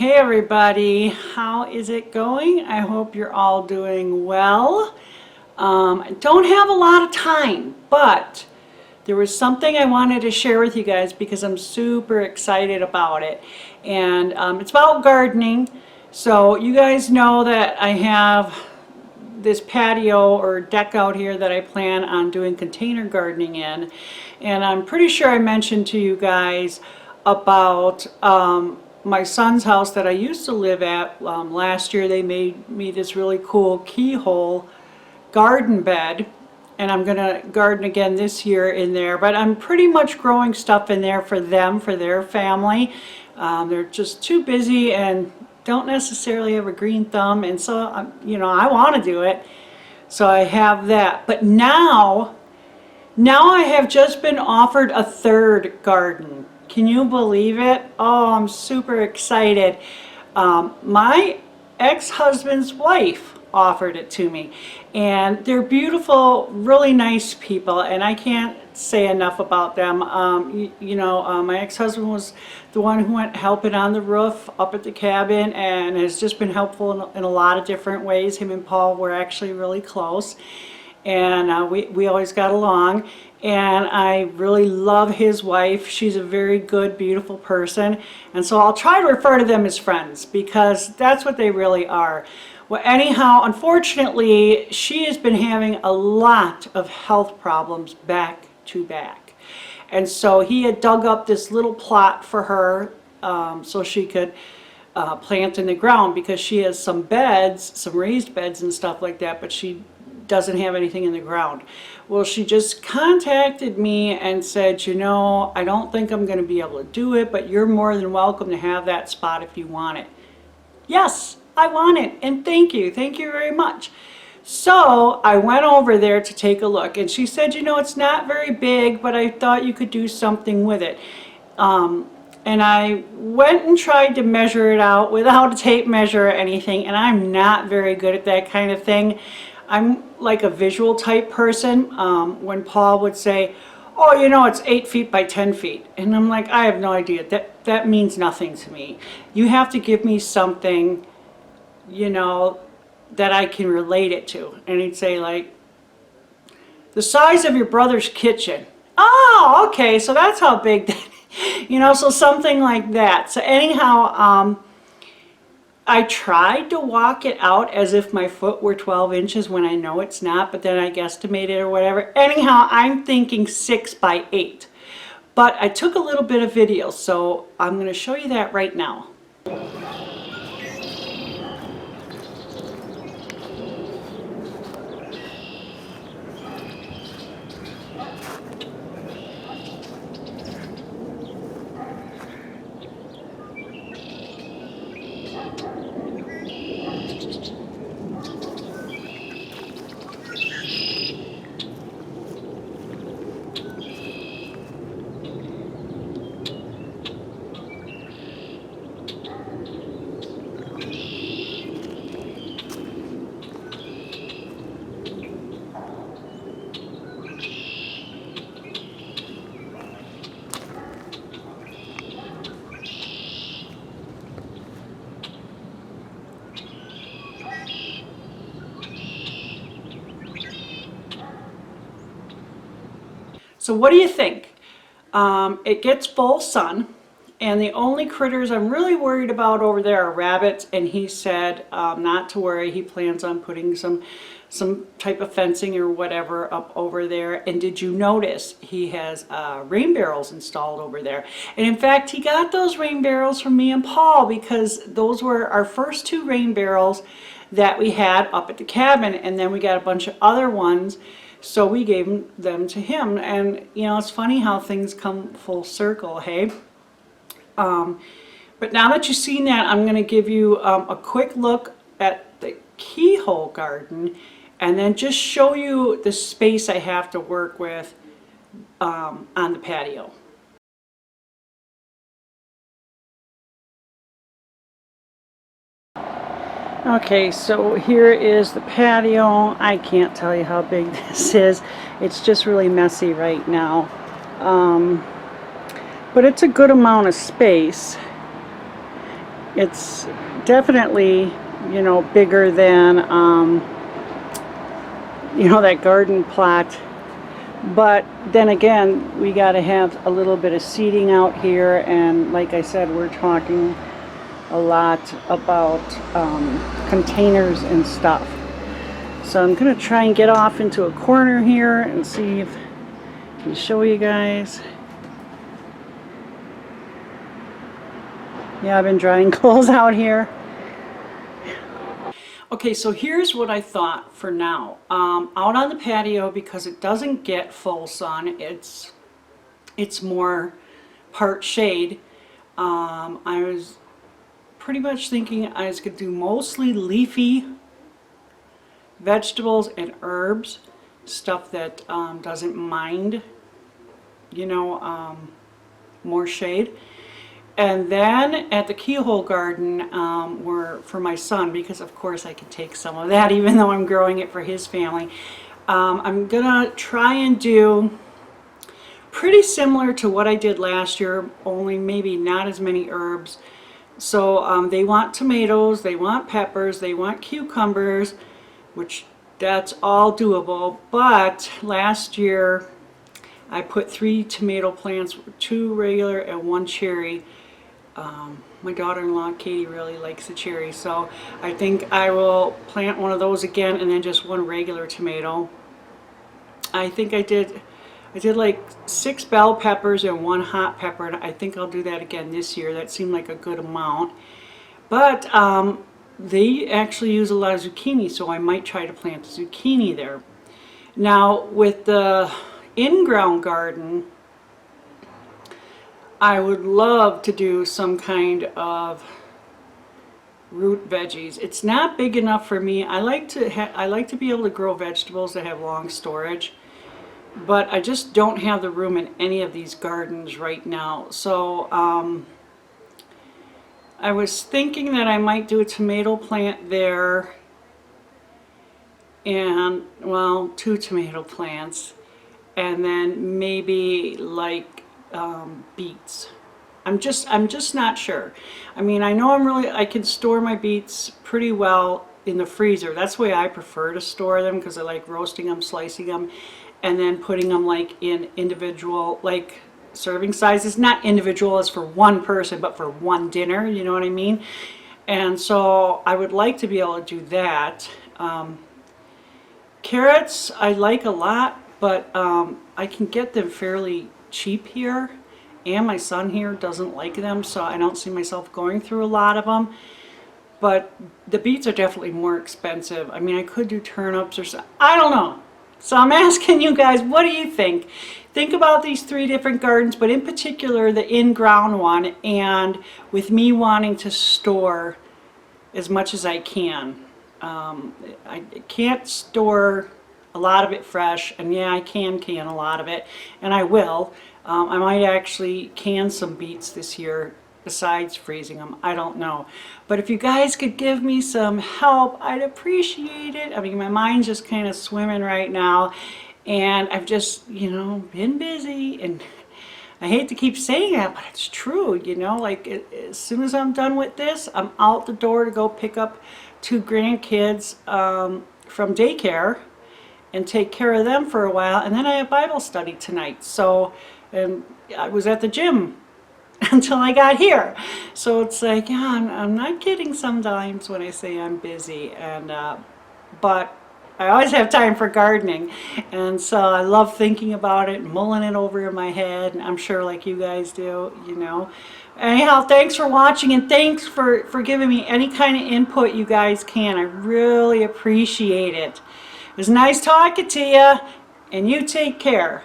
Hey everybody, how is it going? I hope you're all doing well. I don't have a lot of time, but there was something I wanted to share with you guys because I'm super excited about it. And it's about gardening. So you guys know that I have this patio or deck out here that I plan on doing container gardening in. And I'm pretty sure I mentioned to you guys about my son's house that I used to live at. Last year they made me this really cool keyhole garden bed, and I'm gonna garden again this year in there, but I'm pretty much growing stuff in there for them, for their family. They're just too busy and don't necessarily have a green thumb, and so I want to do it, so I have that. But now I have just been offered a third garden. Can you believe it? Oh, I'm super excited. My ex-husband's wife offered it to me, and they're beautiful, really nice people, and I can't say enough about them. My ex-husband was the one who went helping on the roof up at the cabin and has just been helpful in a lot of different ways. Him and Paul were actually really close, and we always got along. And I really love his wife. She's a very good, beautiful person, and so I'll try to refer to them as friends because that's what they really are. Well, anyhow, unfortunately, she has been having a lot of health problems back to back. And so he had dug up this little plot for her so she could plant in the ground, because she has some beds, some raised beds and stuff like that, but she doesn't have anything in the ground. Well, she just contacted me and said, I don't think I'm going to be able to do it, but you're more than welcome to have that spot if you want it. Yes, I want it, and thank you very much. So I went over there to take a look, and she said, it's not very big, but I thought you could do something with it. And I went and tried to measure it out without a tape measure or anything, and I'm not very good at that kind of thing. I'm like a visual type person. When Paul would say, oh, it's 8 feet by 10 feet. And I'm like, I have no idea. That means nothing to me. You have to give me something, that I can relate it to. And he'd say, like, the size of your brother's kitchen. Oh, okay, so that's how big that, so something like that. So anyhow, I tried to walk it out as if my foot were 12 inches when I know it's not, but then I guesstimated or whatever. Anyhow, I'm thinking 6 by 8. But I took a little bit of video, so I'm going to show you that right now. So what do you think? It gets full sun, and the only critters I'm really worried about over there are rabbits, and he said not to worry. He plans on putting some type of fencing or whatever up over there. And did you notice he has rain barrels installed over there? And in fact, he got those rain barrels from me and Paul, because those were our first 2 rain barrels that we had up at the cabin, and then we got a bunch of other ones. So we gave them to him, and it's funny how things come full circle, hey? But now that you've seen that, I'm going to give you a quick look at the keyhole garden, and then just show you the space I have to work with on the patio. Okay, so here is the patio. I can't tell you how big this is. It's just really messy right now. But it's a good amount of space. It's definitely, you know, bigger than, you know, that garden plot. But then again, we got to have a little bit of seating out here, and like I said, we're talking a lot about containers and stuff. So I'm going to try and get off into a corner here and see if I can show you guys. Yeah, I've been drying clothes out here. Okay, so here's what I thought for now. Out on the patio, because it doesn't get full sun, it's more part shade. I was pretty much thinking I was going to do mostly leafy vegetables and herbs, stuff that doesn't mind, you know, more shade. And then at the keyhole garden, for my son, because of course I can take some of that even though I'm growing it for his family. I'm gonna try and do pretty similar to what I did last year, only maybe not as many herbs. So they want tomatoes, they want peppers, they want cucumbers, which that's all doable. But last year I put 3 tomato plants, 2 regular and 1 cherry. My daughter-in-law Katie really likes the cherry, so I think I will plant one of those again, and then just 1 regular tomato. I think I did like 6 bell peppers and 1 hot pepper, and I think I'll do that again this year. That seemed like a good amount. But they actually use a lot of zucchini, so I might try to plant zucchini there. Now with the in-ground garden, I would love to do some kind of root veggies. It's not big enough for me. I like to be able to grow vegetables that have long storage, but I just don't have the room in any of these gardens right now. So I was thinking that I might do a tomato plant there, and well, 2 tomato plants, and then maybe like beets. I'm just not sure. I mean, I know I can store my beets pretty well in the freezer. That's the way I prefer to store them, because I like roasting them, slicing them, and then putting them like in individual like serving sizes. Not individual as for one person, but for one dinner, you know what I mean? And so I would like to be able to do that. Carrots I like a lot, but I can get them fairly cheap here, and my son here doesn't like them, so I don't see myself going through a lot of them. But the beets are definitely more expensive. I mean, I could do turnips or something. I don't know. So I'm asking you guys, what do you think? Think about these 3 different gardens, but in particular the in-ground one, and with me wanting to store as much as I can. I can't store a lot of it fresh, and yeah, I can a lot of it, and I will. I might actually can some beets this year besides freezing them. I don't know. But if you guys could give me some help, I'd appreciate it. I mean, my mind's just kind of swimming right now, and I've just, you know, been busy, and I hate to keep saying that, but it's true, you know, like as soon as I'm done with this, I'm out the door to go pick up 2 grandkids from daycare and take care of them for a while, and then I have Bible study tonight. So, and I was at the gym until I got here. So it's like, yeah, I'm not kidding sometimes when I say I'm busy, and but I always have time for gardening, and so I love thinking about it and mulling it over in my head, and I'm sure like you guys do, you know. Anyhow, thanks for watching, and thanks for giving me any kind of input you guys can. I really appreciate it. It was nice talking to you, and you take care.